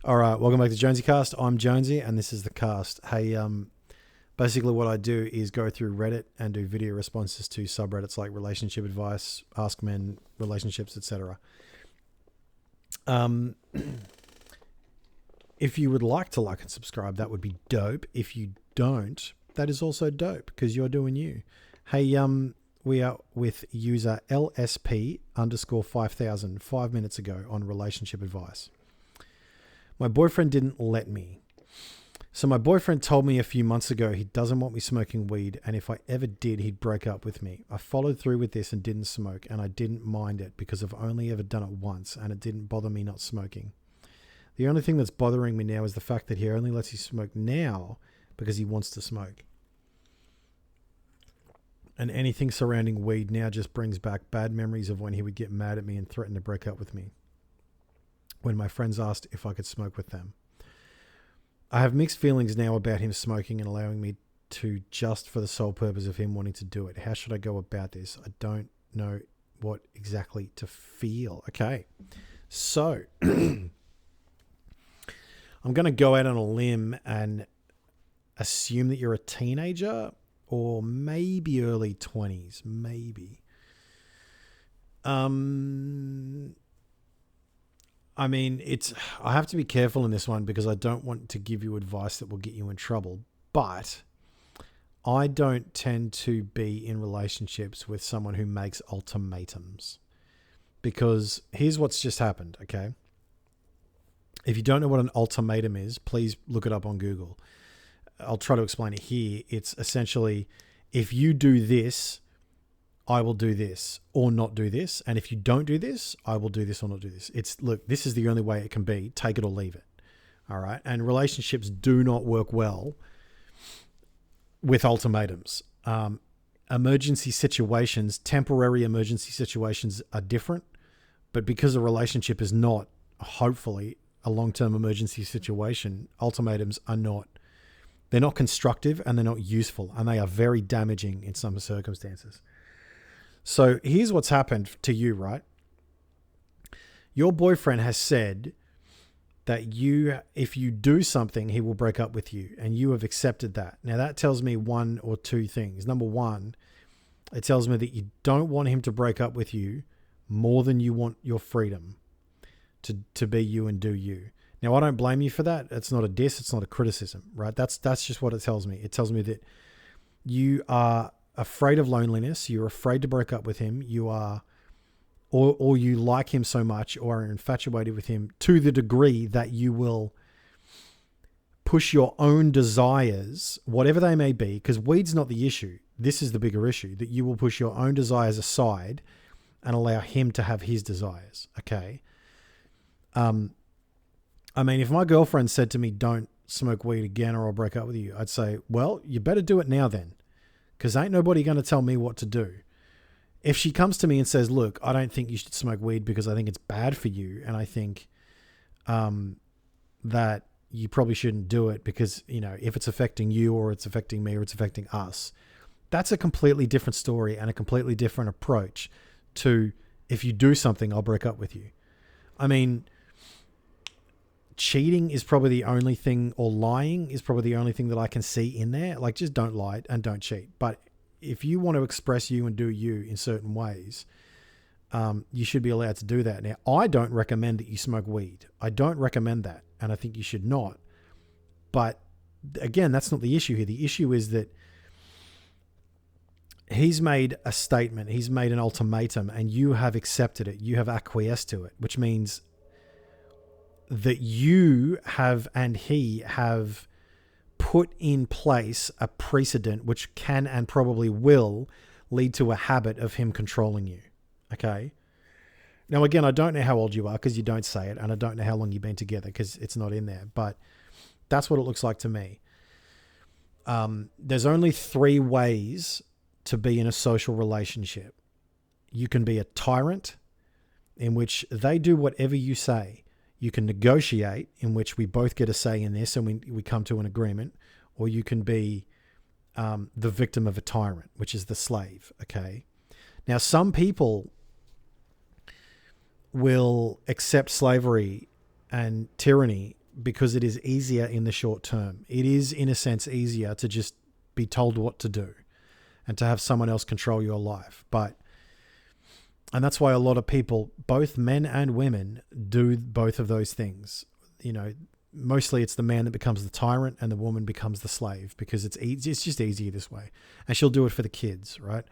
All right, welcome back to Jonesycast. I'm Jonesy, and this is the cast. Hey, basically what I do is go through Reddit and do video responses to subreddits like relationship advice, ask men, relationships, etc. Um, if you would like to like and subscribe, that would be dope. If you don't, that is also dope because you're doing you. Hey, we are with user LSP underscore 5000 5 minutes ago on relationship advice. My boyfriend didn't let me. So my boyfriend told me a few months ago he doesn't want me smoking weed, and if I ever did, he'd break up with me. I followed through with this and didn't smoke, and I didn't mind it because I've only ever done it once, and it didn't bother me not smoking. The only thing that's bothering me now is the fact that he only lets you smoke now because he wants to smoke. And anything surrounding weed now just brings back bad memories of when he would get mad at me and threaten to break up with me when my friends asked if I could smoke with them. I have mixed feelings now about him smoking and allowing me to, just for the sole purpose of him wanting to do it. How should I go about this? I don't know what exactly to feel. Okay, so I'm going to go out on a limb and assume that you're a teenager or maybe early 20s, maybe. I mean, I have to be careful in this one because I don't want to give you advice that will get you in trouble. But I don't tend to be in relationships with someone who makes ultimatums. Because here's what's just happened, okay? If you don't know what an ultimatum is, please look it up on Google. I'll try to explain it here. It's essentially, if you do this, I will do this or not do this. And if you don't do this, I will do this or not do this. Look, this is the only way it can be. Take it or leave it. All right. And relationships do not work well with ultimatums. Emergency situations, temporary emergency situations are different. But because a relationship is not, hopefully, a long-term emergency situation, ultimatums are not. They're not constructive and they're not useful. And they are very damaging in some circumstances. So here's what's happened to you, right? Your boyfriend has said that if you do something, he will break up with you, and you have accepted that. Now that tells me one or two things. Number one, it tells me that you don't want him to break up with you more than you want your freedom to be you and do you. Now I don't blame you for that. It's not a diss. It's not a criticism, right? That's just what it tells me. It tells me that you are afraid of loneliness, you're afraid to break up with him, you are, or you like him so much or are infatuated with him to the degree that you will push your own desires, whatever they may be, because weed's not the issue. This is the bigger issue, that you will push your own desires aside and allow him to have his desires. Okay. I mean, if my girlfriend said to me, don't smoke weed again or I'll break up with you, I'd say, well, you better do it now then. Because ain't nobody going to tell me what to do. If she comes to me and says, look, I don't think you should smoke weed because I think it's bad for you. And I think that you probably shouldn't do it because, if it's affecting you or it's affecting me or it's affecting us, that's a completely different story and a completely different approach to, if you do something, I'll break up with you. I mean, cheating is probably the only thing, or lying is probably the only thing that I can see in there. Like, just don't lie and don't cheat. But if you want to express you and do you in certain ways, you should be allowed to do that. Now, I don't recommend that you smoke weed. I don't recommend that. And I think you should not. But again, that's not the issue here. The issue is that he's made a statement. He's made an ultimatum and you have accepted it. You have acquiesced to it, which means that you have and he have put in place a precedent which can and probably will lead to a habit of him controlling you. Okay. Now, again, I don't know how old you are because you don't say it, and I don't know how long you've been together because it's not in there, but that's what it looks like to me. There's only 3 ways to be in a social relationship. You can be a tyrant, in which they do whatever you say. You can negotiate, in which we both get a say in this and we come to an agreement, or you can be the victim of a tyrant, which is the slave. Okay. Now, some people will accept slavery and tyranny because it is easier in the short term. It is, in a sense, easier to just be told what to do and to have someone else control your life. And that's why a lot of people, both men and women, do both of those things. You know, mostly it's the man that becomes the tyrant and the woman becomes the slave, because it's easy. It's just easier this way. And she'll do it for the kids, right?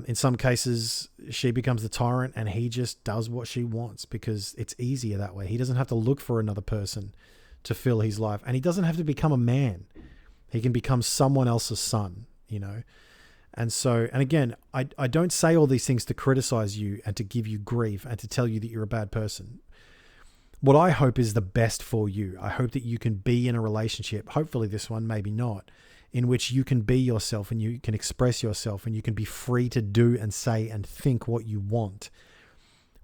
In some cases, she becomes the tyrant and he just does what she wants because it's easier that way. He doesn't have to look for another person to fill his life. And he doesn't have to become a man. He can become someone else's son, you know? And so, and again, I don't say all these things to criticize you and to give you grief and to tell you that you're a bad person. What I hope is the best for you. I hope that you can be in a relationship, hopefully this one, maybe not, in which you can be yourself and you can express yourself and you can be free to do and say and think what you want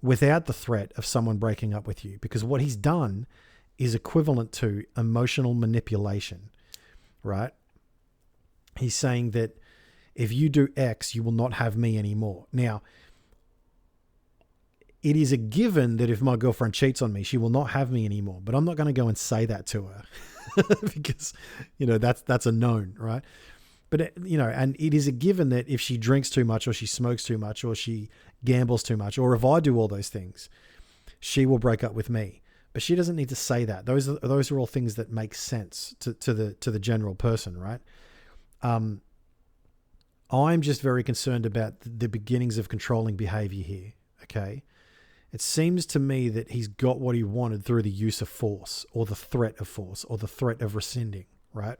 without the threat of someone breaking up with you. Because what he's done is equivalent to emotional manipulation, right? He's saying that if you do X, you will not have me anymore. Now, it is a given that if my girlfriend cheats on me, she will not have me anymore. But I'm not going to go and say that to her because, you know, that's a known, right? But, you know, and it is a given that if she drinks too much or she smokes too much or she gambles too much, or if I do all those things, she will break up with me. But she doesn't need to say that. Those are all things that make sense to the general person, right? I'm just very concerned about the beginnings of controlling behavior here, okay? It seems to me that he's got what he wanted through the use of force or the threat of force or the threat of rescinding, right?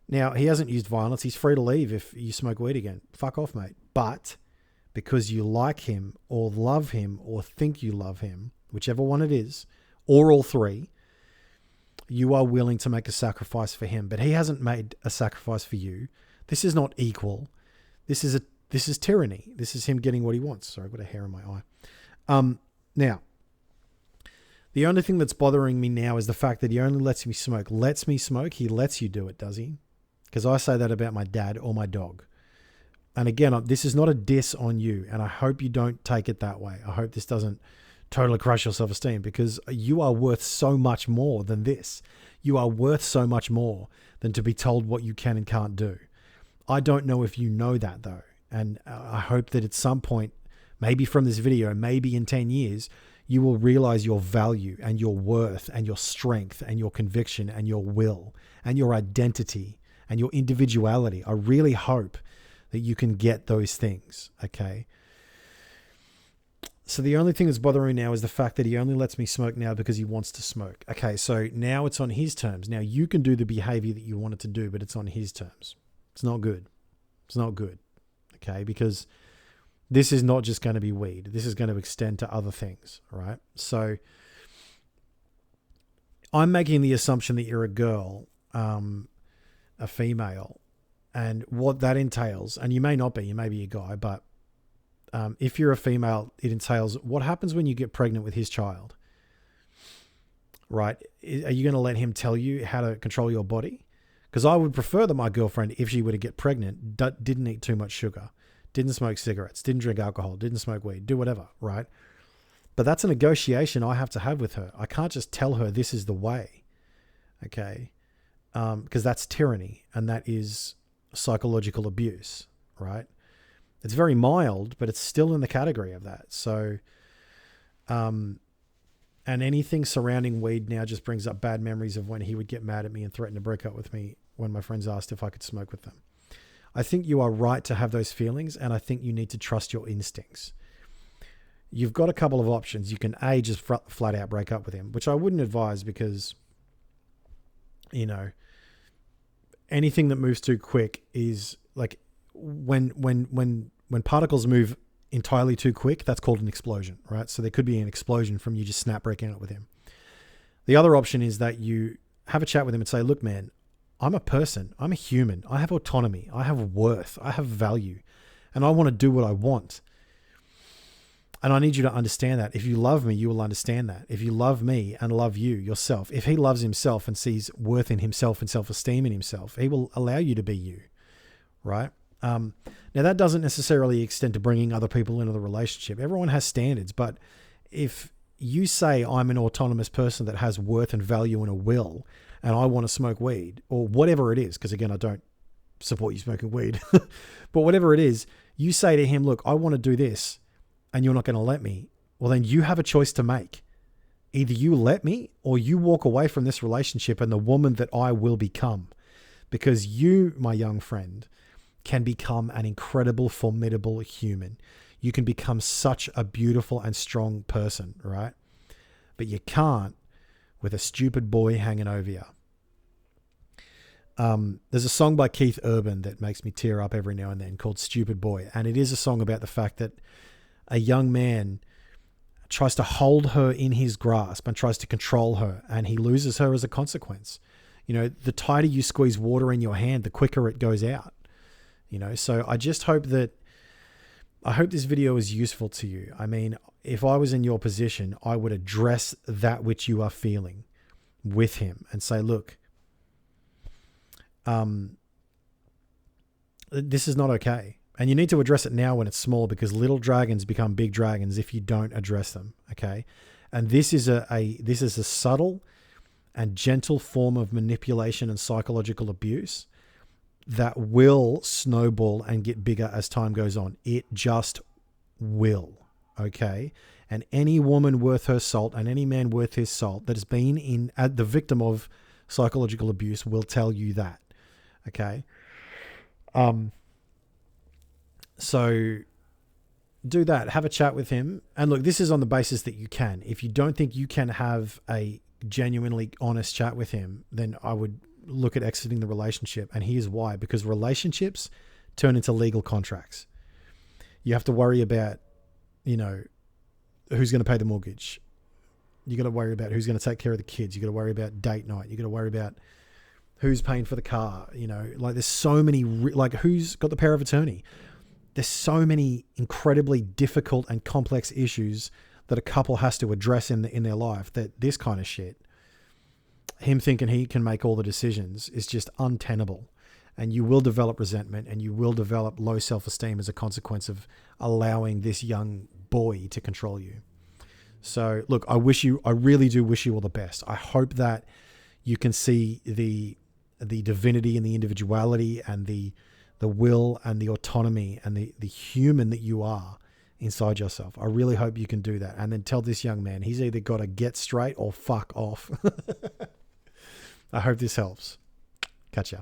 Now, he hasn't used violence. He's free to leave if you smoke weed again. Fuck off, mate. But because you like him or love him or think you love him, whichever one it is, or all three, you are willing to make a sacrifice for him. But he hasn't made a sacrifice for you. This is not equal. This is tyranny. This is him getting what he wants. Sorry, I've got a hair in my eye. Now, the only thing that's bothering me now is the fact that he only lets me smoke. Lets me smoke? He lets you do it, does he? Because I say that about my dad or my dog. And again, this is not a diss on you, and I hope you don't take it that way. I hope this doesn't totally crush your self-esteem, because you are worth so much more than this. You are worth so much more than to be told what you can and can't do. I don't know if you know that, though. And I hope that at some point, maybe from this video, maybe in 10 years, you will realize your value and your worth and your strength and your conviction and your will and your identity and your individuality. I really hope that you can get those things, okay? So the only thing that's bothering me now is the fact that he only lets me smoke now because he wants to smoke. Okay, so now it's on his terms. Now you can do the behavior that you wanted to do, but it's on his terms. It's not good. It's not good, okay? Because this is not just going to be weed. This is going to extend to other things, right? So I'm making the assumption that you're a girl, a female, and what that entails, and you may not be, you may be a guy, but if you're a female, it entails what happens when you get pregnant with his child, right? Are you going to let him tell you how to control your body? Because I would prefer that my girlfriend, if she were to get pregnant, didn't eat too much sugar, didn't smoke cigarettes, didn't drink alcohol, didn't smoke weed, do whatever, right? But that's a negotiation I have to have with her. I can't just tell her this is the way, okay? Because that's tyranny and that is psychological abuse, right? It's very mild, but it's still in the category of that. So, and anything surrounding weed now just brings up bad memories of when he would get mad at me and threaten to break up with me when my friends asked if I could smoke with them. I think you are right to have those feelings, and I think you need to trust your instincts. You've got a couple of options. You can just flat out break up with him, which I wouldn't advise because, you know, anything that moves too quick is like when particles move entirely too quick, that's called an explosion, right? So there could be an explosion from you just snap breaking up with him. The other option is that you have a chat with him and say, look, man, I'm a person. I'm a human. I have autonomy. I have worth. I have value. And I want to do what I want. And I need you to understand that. If you love me, you will understand that. If you love me and love you, yourself, if he loves himself and sees worth in himself and self-esteem in himself, he will allow you to be you, right? Now, that doesn't necessarily extend to bringing other people into the relationship. Everyone has standards, but if you say I'm an autonomous person that has worth and value and a will, and I want to smoke weed or whatever it is, because again, I don't support you smoking weed, but whatever it is, you say to him, look, I want to do this and you're not going to let me. Well, then you have a choice to make. Either you let me or you walk away from this relationship and the woman that I will become, because you, my young friend, can become an incredible, formidable human. You can become such a beautiful and strong person, right? But you can't with a stupid boy hanging over you. There's a song by Keith Urban that makes me tear up every now and then called Stupid Boy. And it is a song about the fact that a young man tries to hold her in his grasp and tries to control her, and he loses her as a consequence. You know, the tighter you squeeze water in your hand, the quicker it goes out. You know, so I just hope this video is useful to you. I mean, if I was in your position, I would address that which you are feeling with him and say, look, this is not okay. And you need to address it now when it's small, because little dragons become big dragons if you don't address them. Okay. And this is a subtle and gentle form of manipulation and psychological abuse that will snowball and get bigger as time goes on. It just will. Okay. And any woman worth her salt and any man worth his salt that has been the victim of psychological abuse will tell you that. Okay. So do that. Have a chat with him. And look, this is on the basis that you can. If you don't think you can have a genuinely honest chat with him, then I would look at exiting the relationship. And here's why. Because relationships turn into legal contracts. You have to worry about, you know, who's going to pay the mortgage. You got to worry about who's going to take care of the kids. You got to worry about date night. You got to worry about who's paying for the car. You know, like there's so many, like who's got the power of attorney. There's so many incredibly difficult and complex issues that a couple has to address in their life, that this kind of shit, him thinking he can make all the decisions, is just untenable. And you will develop resentment and you will develop low self-esteem as a consequence of allowing this young boy to control you. So look, I really do wish you all the best. I hope that you can see the divinity and the individuality and the will and the autonomy and the human that you are inside yourself. I really hope you can do that. And then tell this young man, he's either got to get straight or fuck off. I hope this helps. Catch ya.